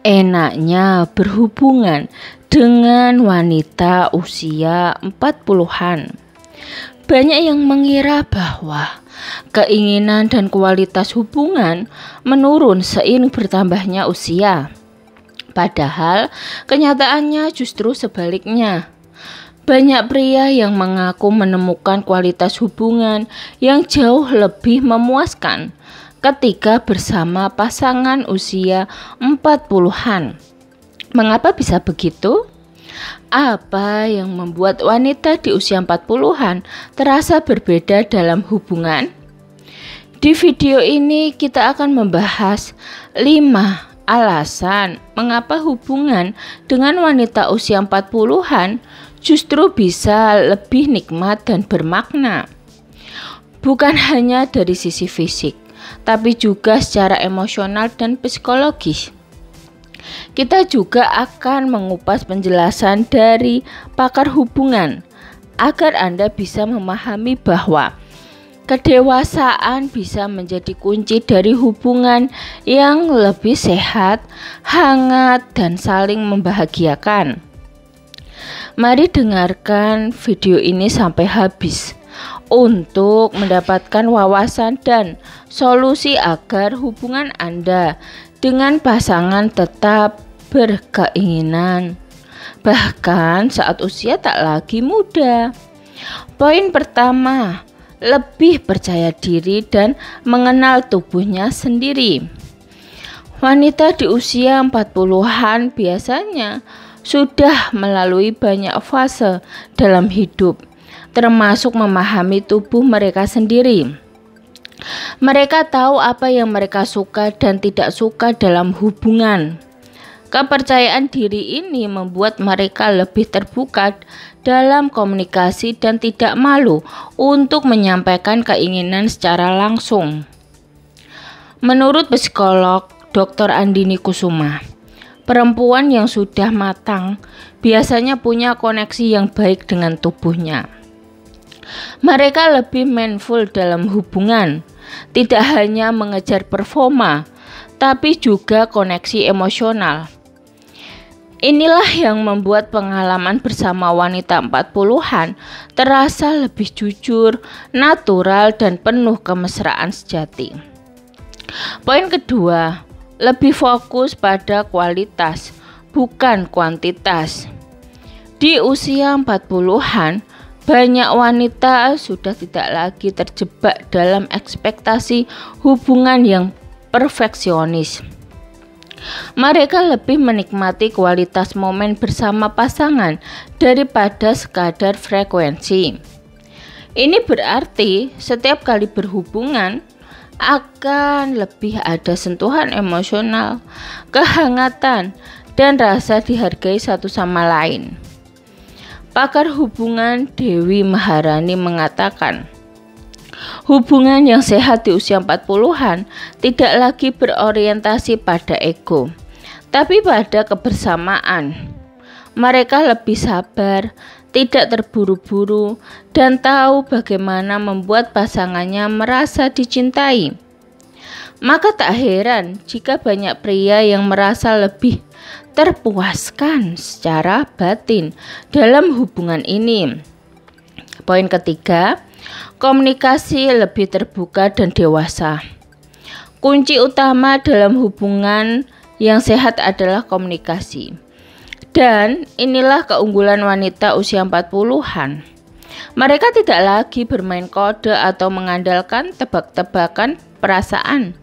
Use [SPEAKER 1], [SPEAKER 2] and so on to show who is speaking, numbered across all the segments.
[SPEAKER 1] enaknya berhubungan dengan wanita usia 40-an. Banyak yang mengira bahwa keinginan dan kualitas hubungan menurun seiring bertambahnya usia. Padahal kenyataannya justru sebaliknya. Banyak pria yang mengaku menemukan kualitas hubungan yang jauh lebih memuaskan ketika bersama pasangan usia 40-an. Mengapa bisa begitu? Apa yang membuat wanita di usia 40-an terasa berbeda dalam hubungan? Di video ini kita akan membahas 5 alasan mengapa hubungan dengan wanita usia 40-an justru bisa lebih nikmat dan bermakna. Bukan hanya dari sisi fisik, tapi juga secara emosional dan psikologis. Kita juga akan mengupas penjelasan dari pakar hubungan agar Anda bisa memahami bahwa kedewasaan bisa menjadi kunci dari hubungan yang lebih sehat, hangat, dan saling membahagiakan. Mari dengarkan video ini sampai habis untuk mendapatkan wawasan dan solusi agar hubungan Anda dengan pasangan tetap berkeinginan, bahkan saat usia tak lagi muda. Poin pertama, lebih percaya diri dan mengenal tubuhnya sendiri. Wanita di usia 40-an biasanya sudah melalui banyak fase dalam hidup, termasuk memahami tubuh mereka sendiri. Mereka tahu apa yang mereka suka dan tidak suka dalam hubungan. Kepercayaan diri ini membuat mereka lebih terbuka dalam komunikasi dan tidak malu untuk menyampaikan keinginan secara langsung. Menurut psikolog Dr. Andini Kusuma, perempuan yang sudah matang biasanya punya koneksi yang baik dengan tubuhnya. Mereka lebih mindful dalam hubungan, tidak hanya mengejar performa, tapi juga koneksi emosional. Inilah yang membuat pengalaman bersama wanita 40-an terasa lebih jujur, natural, dan penuh kemesraan sejati. Poin kedua, lebih fokus pada kualitas, bukan kuantitas. Di usia 40-an, banyak wanita sudah tidak lagi terjebak dalam ekspektasi hubungan yang perfeksionis. Mereka lebih menikmati kualitas momen bersama pasangan daripada sekadar frekuensi. Ini berarti setiap kali berhubungan akan lebih ada sentuhan emosional, kehangatan, dan rasa dihargai satu sama lain. Pakar hubungan Dewi Maharani mengatakan, hubungan yang sehat di usia 40-an tidak lagi berorientasi pada ego, tapi pada kebersamaan. Mereka lebih sabar, tidak terburu-buru, dan tahu bagaimana membuat pasangannya merasa dicintai. Maka tak heran jika banyak pria yang merasa lebih terpuaskan secara batin dalam hubungan ini. Poin ketiga, komunikasi lebih terbuka dan dewasa. Kunci utama dalam hubungan yang sehat adalah komunikasi. Dan inilah keunggulan wanita usia 40-an. Mereka tidak lagi bermain kode atau mengandalkan tebak-tebakan perasaan.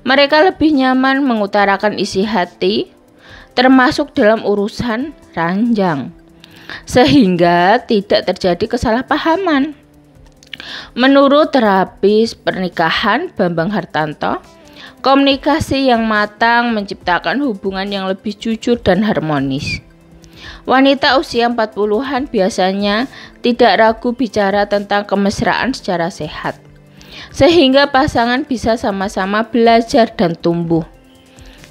[SPEAKER 1] Mereka lebih nyaman mengutarakan isi hati, termasuk dalam urusan ranjang, sehingga tidak terjadi kesalahpahaman. Menurut terapis pernikahan Bambang Hartanto, komunikasi yang matang menciptakan hubungan yang lebih jujur dan harmonis. Wanita usia 40-an biasanya tidak ragu bicara tentang kemesraan secara sehat, sehingga pasangan bisa sama-sama belajar dan tumbuh.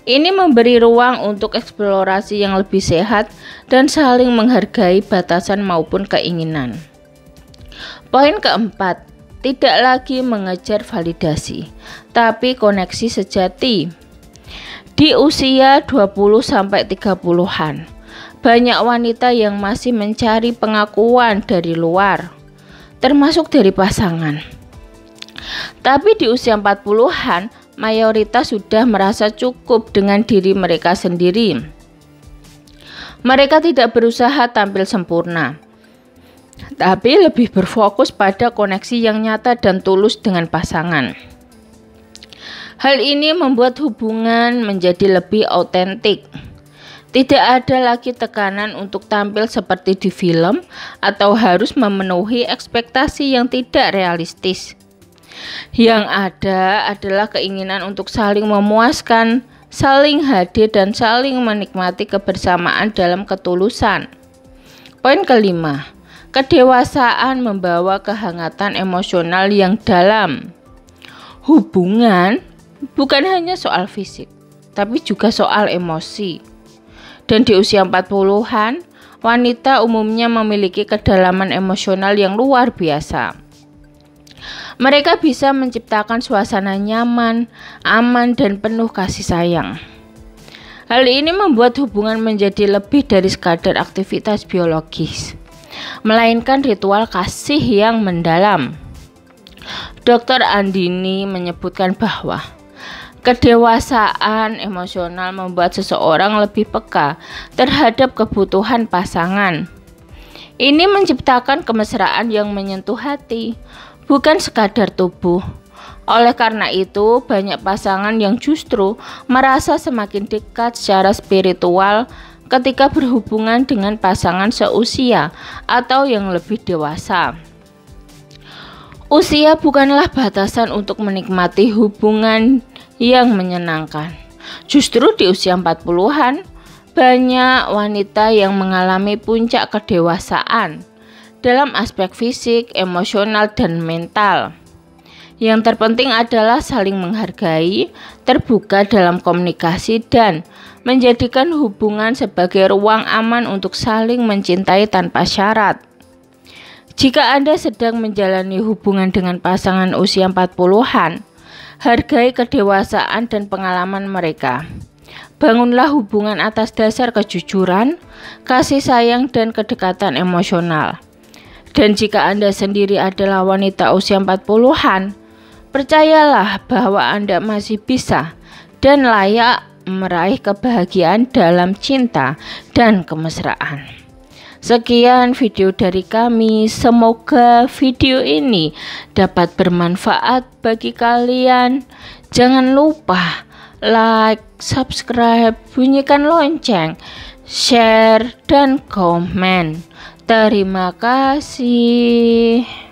[SPEAKER 1] Ini memberi ruang untuk eksplorasi yang lebih sehat dan saling menghargai batasan maupun keinginan. Poin keempat, tidak lagi mengejar validasi, tapi koneksi sejati. Di usia 20-30-an, banyak wanita yang masih mencari pengakuan dari luar, termasuk dari pasangan. Tapi di usia 40-an, mayoritas sudah merasa cukup dengan diri mereka sendiri. Mereka tidak berusaha tampil sempurna, tapi lebih berfokus pada koneksi yang nyata dan tulus dengan pasangan. Hal ini membuat hubungan menjadi lebih autentik. Tidak ada lagi tekanan untuk tampil seperti di film atau harus memenuhi ekspektasi yang tidak realistis. Yang ada adalah keinginan untuk saling memuaskan, saling hadir dan saling menikmati kebersamaan dalam ketulusan. Poin kelima, kedewasaan membawa kehangatan emosional yang dalam. Hubungan bukan hanya soal fisik, tapi juga soal emosi. Dan di usia 40-an, wanita umumnya memiliki kedalaman emosional yang luar biasa. Mereka bisa menciptakan suasana nyaman, aman, dan penuh kasih sayang. Hal ini membuat hubungan menjadi lebih dari sekadar aktivitas biologis, melainkan ritual kasih yang mendalam. Dr. Andini menyebutkan bahwa kedewasaan emosional membuat seseorang lebih peka terhadap kebutuhan pasangan. Ini menciptakan kemesraan yang menyentuh hati, bukan sekadar tubuh. Oleh karena itu, banyak pasangan yang justru merasa semakin dekat secara spiritual ketika berhubungan dengan pasangan seusia atau yang lebih dewasa. Usia bukanlah batasan untuk menikmati hubungan yang menyenangkan. Justru di usia 40-an, banyak wanita yang mengalami puncak kedewasaan dalam aspek fisik, emosional, dan mental. Yang terpenting adalah saling menghargai, terbuka dalam komunikasi, dan menjadikan hubungan sebagai ruang aman untuk saling mencintai tanpa syarat. Jika Anda sedang menjalani hubungan dengan pasangan usia 40-an, hargai kedewasaan dan pengalaman mereka. Bangunlah hubungan atas dasar kejujuran, kasih sayang, dan kedekatan emosional. Dan jika Anda sendiri adalah wanita usia 40-an, percayalah bahwa Anda masih bisa dan layak meraih kebahagiaan dalam cinta dan kemesraan. Sekian video dari kami, semoga video ini dapat bermanfaat bagi kalian. Jangan lupa like, subscribe, bunyikan lonceng, share, dan komen. Terima kasih.